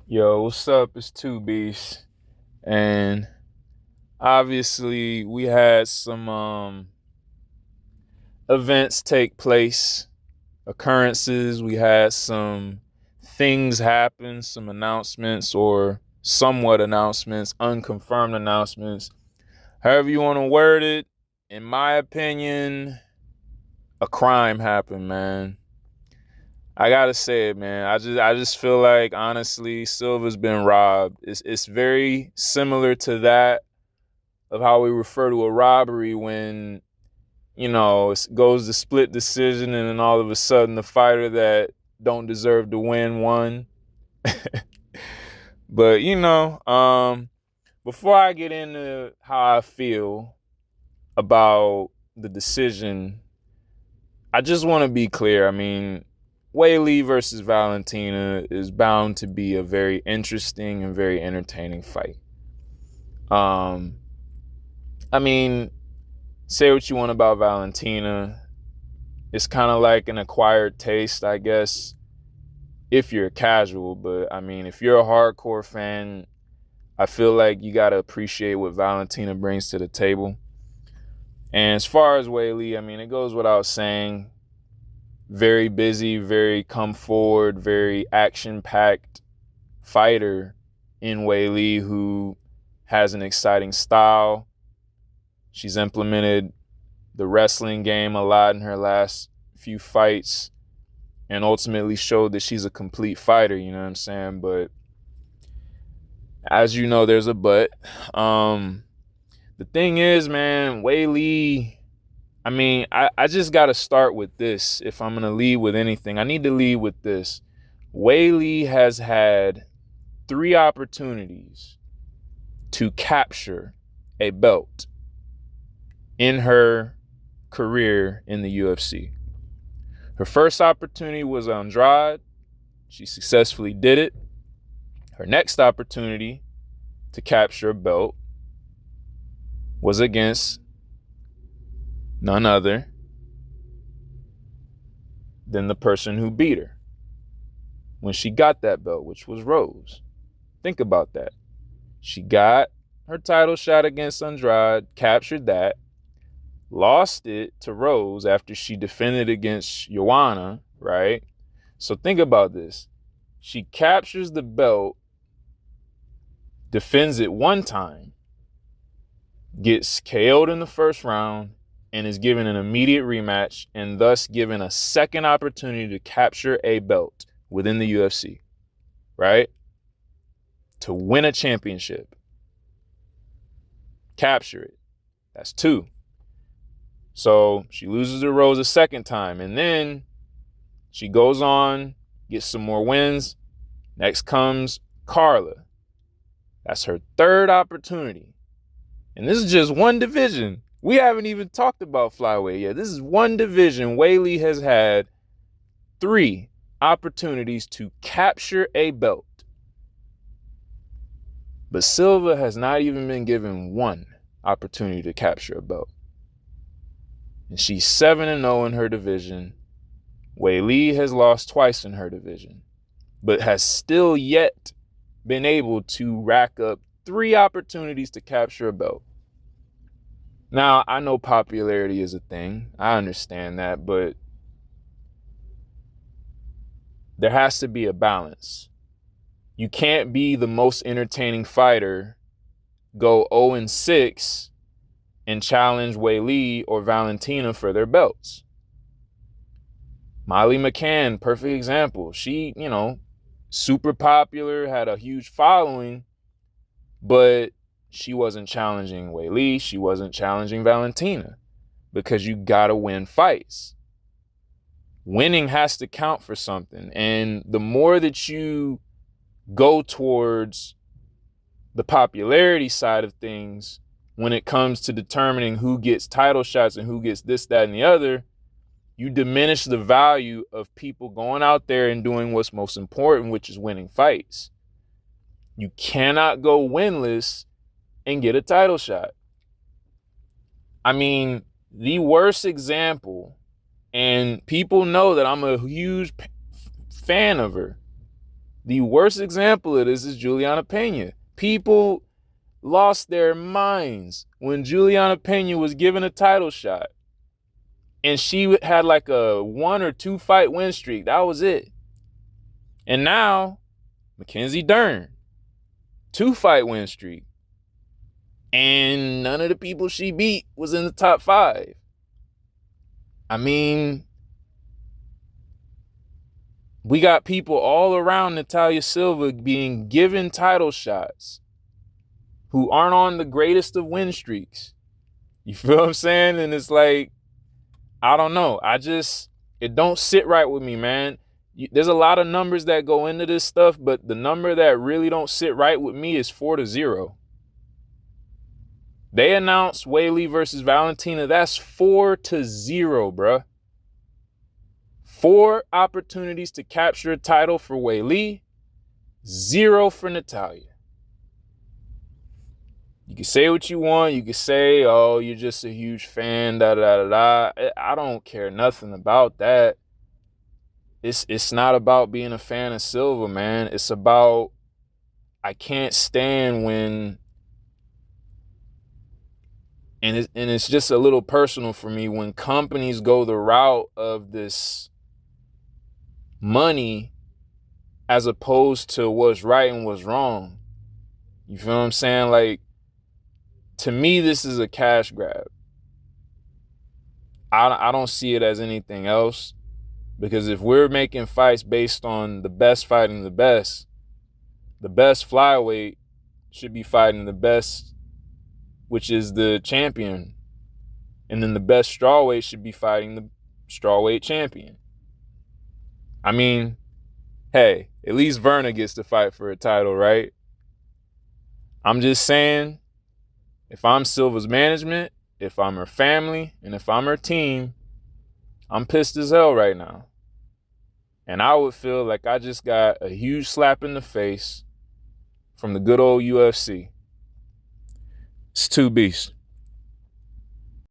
Yo, what's up? It's Two Beasts. And obviously we had some events take place, occurrences, we had some things happen, some announcements or somewhat announcements, unconfirmed announcements. However you want to word it, in my opinion, a crime happened, man. I gotta say it, man. I just feel like honestly, Silva's been robbed. It's very similar to that of how we refer to a robbery when, it goes to split decision and then all of a sudden the fighter that don't deserve to win won. But, before I get into how I feel about the decision, I just want to be clear. I mean, Weili versus Valentina is bound to be a very interesting and very entertaining fight. Um, I mean, say what you want about Valentina. It's kind of like an acquired taste, I guess, if you're casual. But I mean, if you're a hardcore fan, I feel like you got to appreciate what Valentina brings to the table. And as far as Weili, I mean, it goes without saying, very busy, very come forward, very action-packed fighter in Weili who has an exciting style. She's implemented the wrestling game a lot in her last few fights and ultimately showed that she's a complete fighter, you know what I'm saying? But as you know, there's a but. The thing is, man, Weili, I mean, I just got to start with this. If I'm going to lead with anything, I need to lead with this. Weili has had 3 opportunities to capture a belt in her career in the UFC. Her first opportunity was Andrade. She successfully did it. Her next opportunity to capture a belt was against none other than the person who beat her when she got that belt, which was Rose. Think about that. She got her title shot against Andrade, captured that, lost it to Rose after she defended against Joanna, right? So think about this. She captures the belt, defends it one time, gets KO'd in the first round, and is given an immediate rematch and thus given a second opportunity to capture a belt within the UFC, right? To win a championship. Capture it. That's 2. So she loses to Rose a second time, and then she goes on, gets some more wins. Next comes Carla. That's her 3rd opportunity. And this is just one division. We haven't even talked about flyweight yet. This is one division. Weili has had 3 opportunities to capture a belt. But Silva has not even been given 1 opportunity to capture a belt. And she's 7-0 in her division. Weili has lost twice in her division, but has still yet been able to rack up 3 opportunities to capture a belt. Now, I know popularity is a thing. I understand that, but there has to be a balance. You can't be the most entertaining fighter, go 0-6, and challenge Weili or Valentina for their belts. Molly McCann, perfect example. She, super popular, had a huge following, but she wasn't challenging Weili. She wasn't challenging Valentina because you got to win fights. Winning has to count for something. And the more that you go towards the popularity side of things, when it comes to determining who gets title shots and who gets this, that, and the other, you diminish the value of people going out there and doing what's most important, which is winning fights. You cannot go winless and get a title shot. I mean, the worst example, and people know that I'm a huge fan of her, The worst example of this is Juliana Pena. People lost their minds when Juliana Pena was given a title shot. And she had like a 1 or 2 fight win streak. That was it. And now, Mackenzie Dern, 2 fight win streak. And none of the people she beat was in the top 5. I mean, we got people all around Natalia Silva being given title shots who aren't on the greatest of win streaks. You feel what I'm saying? And it's like, I don't know. It don't sit right with me, man. There's a lot of numbers that go into this stuff, but the number that really don't sit right with me is 4-0. They announced Weili versus Valentina. That's 4-0, bruh. 4 opportunities to capture a title for Weili, 0 for Natalia. You can say what you want. You can say, oh, you're just a huge fan, da-da-da-da. I don't care nothing about that. It's not about being a fan of Silva, man. It's about, I can't stand when, and it's just a little personal for me, when companies go the route of this money as opposed to what's right and what's wrong. You feel what I'm saying? Like, to me, this is a cash grab. I don't see it as anything else, because if we're making fights based on the best fighting the best flyweight should be fighting the best, which is the champion. And then the best strawweight should be fighting the strawweight champion. I mean, hey, at least Verna gets to fight for a title, right? I'm just saying, if I'm Silva's management, if I'm her family, and if I'm her team, I'm pissed as hell right now. And I would feel like I just got a huge slap in the face from the good old UFC. It's 2 beasts.